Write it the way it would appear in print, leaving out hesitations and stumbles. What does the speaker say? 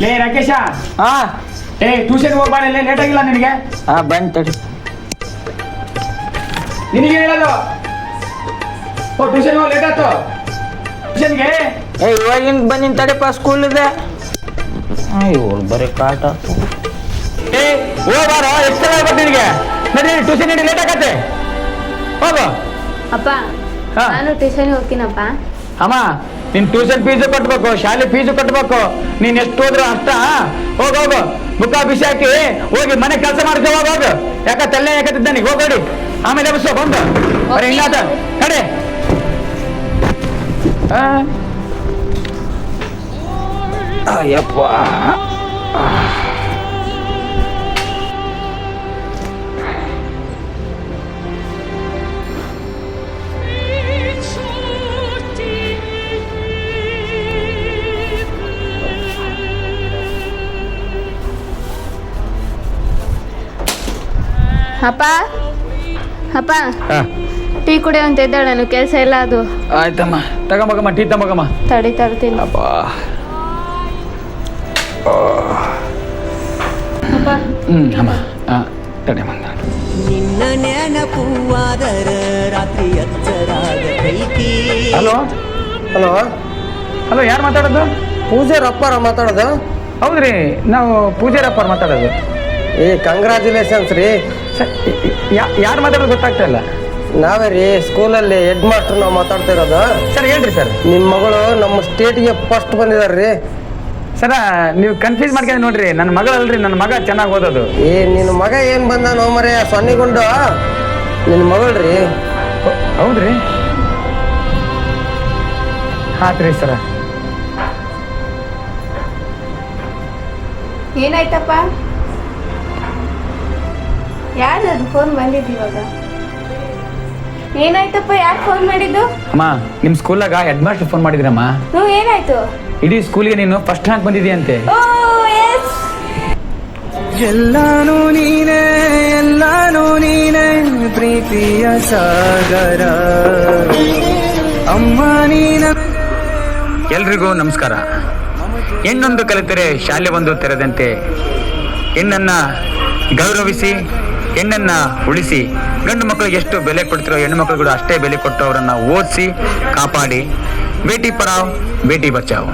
ಲೇ ರಾಕೇಶ, ಹಾ tuition ಹೋಗ್ಬಾರ, late ಆಗಿಲ್ಲ ನಿನಗೆ? ಹಾ ಬಂದ್ ತಡಿ. ನಿನಗೆ ಹೇಳೋದು, ಟ್ಯೂಷನ್ ಹೋಗಿ ಲೇಟ್ ಆಯ್ತು ಟ್ಯೂಷನ್ಗೆ. ಇವಾಗಿಂದ ಬಂದಿನ ತಡಿಪ ಸ್ಕೂಲ್ ಇದೆ. ಇವ್ರು ಬರೀ ಕಾಟ. ಹೋಗ್ಬಾರ, ಎಷ್ಟು ಸಲ ಆಗ್ಬೇಕು ನಿನಗೆ? ನಡಿ ಟ್ಯೂಷನ್ ನಡಿ, ಲೇಟ್ ಆಗತ್ತೆ, ಹೋಗು. ಅಪ್ಪ ನಾನು ಟ್ಯೂಷನ್ ಹೋಗ್ತೀನಪ್ಪ. ಅಮ್ಮ ನಿನ್ ಟ್ಯೂಷನ್ ಫೀಸು ಕಟ್ಬೇಕು, ಶಾಲೆ ಫೀಸು ಕಟ್ಬೇಕು. ನೀನ್ ಎಷ್ಟು ಹೋದ್ರು ಅಷ್ಟ. ಹೋಗು ಬುಕ್ಕ ಬಿಸಿ ಹಾಕಿ ಹೋಗಿ ಮನೆ ಕೆಲಸ ಮಾಡ್ಕೊ ಹೋಗು. ಯಾಕ ತಲೆ ಯಾಕತ್ತಿದ್ದಾನಿಗೆ ಹೋಗೋಡಿ, ಆಮೇಲೆ ಬಸ್ಸು ಬಂದು ಬರೀ ಹಿಂಗಾದ ಕಡೆ. ಅಯ್ಯಪ್ಪ ಅಪ್ಪ ಅಪ್ಪ ಟೀ ಕುಡಿಯೋ ಅಂತ ಇದ್ದಾಳೆ, ನಾನು ಕೆಲಸ ಇಲ್ಲ ಅದು. ಆಯ್ತಮ್ಮ, ತಗೊಂಬಗಮ್ಮ ಟೀ ತಗೊಂಬಗಮ್ಮ. ತಡಿ ತರ್ತೀನಿ. ಅಪ್ಪ ಅಪ್ಪ ಅಮ್ಮ ತಡೆ ಮಂದ. ನಿನ್ನ ನೆನಪುವಾದರ ರಾತ್ರಿ ಎಚ್ಚರಾದ ಪ್ರೀತಿ. ಹಲೋ ಹಲೋ ಹಲೋ, ಯಾರು ಮಾತಾಡೋದು? ಪೂಜಾರಪ್ಪರ ಮಾತಾಡೋದು? ಹೌದ್ರಿ, ನಾವು ಪೂಜಾರಪ್ಪ ಮಾತಾಡೋದು. ಕಂಗ್ರ್ಯಾಚುಲೇಷನ್ಸ್ ರೀ. ಯಾರು ಮಾತಾಡೋದು ಗೊತ್ತಾಗ್ತಾ ಇಲ್ಲ. ನಾವೇ ರೀ, ಸ್ಕೂಲಲ್ಲಿ ಹೆಡ್ ಮಾಸ್ಟರ್ ನಾವು ಮಾತಾಡ್ತಿರೋದು. ಸರ್ ಹೇಳ್ರಿ ಸರ್. ನಿಮ್ಮ ಮಗಳು ನಮ್ಮ ಸ್ಟೇಟ್ಗೆ ಫಸ್ಟ್ ಬಂದಿದ್ದಾರೆ ರೀ. ಸರ ನೀವು ಕನ್ಫ್ಯೂಸ್ ಮಾಡ್ಕೊಂಡು ನೋಡ್ರಿ, ನನ್ನ ಮಗಳಲ್ರಿ, ನನ್ನ ಮಗ ಚೆನ್ನಾಗಿ ಓದೋದು. ನಿನ್ನ ಮಗ ಏನು ಬಂದ ನೋ ಮರೆ ಸೊನ್ನಿಗುಂಡು, ನಿನ್ನ ಮಗಳ್ರಿ. ಹೌದ್ರಿ, ಹಾತ್ರಿ ಸರ. ಏನಾಯ್ತಪ್ಪ? ಯಾರ್ದು ಫೋನ್ ಬಂದಿದ್ದು ಇವಾಗ? ಏನಾಯ್ತಪ್ಪ, ಯಾರು ಫೋನ್ ಮಾಡಿದ್ದು? ಅಮ್ಮ ನಿಮ್ಮ ಸ್ಕೂಲಾಗ ಹೆಡ್ ಮಾಸ್ಟರ್ ಫೋನ್ ಮಾಡಿದ್ರಮ್ಮ. ಏನಾಯ್ತು? ಇಡೀ ಸ್ಕೂಲಿಗೆ ನೀನು ಫಸ್ಟ್ ರ್ಯಾಂಕ್ ಬಂದಿದೆಯಂತೆ. ಓ ಎಸ್. ಎಲ್ಲಾನು ನೀನೆ ಪ್ರೀತಿಯ ಸಾಗರ ಅಮ್ಮ ನೀನ. ಎಲ್ರಿಗೂ ನಮಸ್ಕಾರ. ಹೆಣ್ಣೊಂದು ಕಲಿತರೆ ಶಾಲೆ ಒಂದು ತೆರೆದಂತೆ. ಹೆಣ್ಣನ್ನ ಗೌರವಿಸಿ, ಹೆಣ್ಣನ್ನ ಉಳಿಸಿ. ಗಂಡು ಮಕ್ಕಳಿಗೆ ಎಷ್ಟು ಬೆಲೆ ಕೊಡ್ತಿರೋ ಹೆಣ್ಣು ಮಕ್ಕಳು ಕೂಡ ಅಷ್ಟೇ ಬೆಲೆ ಕೊಟ್ಟು ಅವರನ್ನು ಓದಿಸಿ ಕಾಪಾಡಿ. ಬೇಟಿ ಪಡಾವ್ ಬೇಟಿ ಬಚಾವ್.